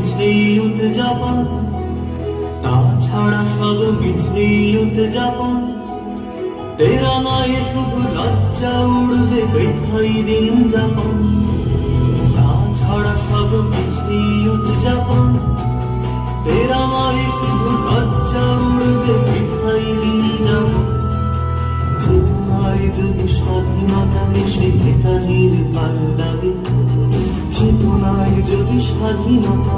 মিছেই উদযাপন, তাছাড়া সব মিছেই উদযাপন। তেরা নয় শুধু লজ্জা উড়বে বৃথাই দিন যাপন, তাছাড়া সব মিছেই উদযাপন। তেরা নয় শুধু লজ্জা উড়বে বৃথাই দিন যাপন। চেতনায় যদি স্বাধীনতা মিশে নেতাজির ভাল লাগে, চেতনায় যদি স্বাধীনতা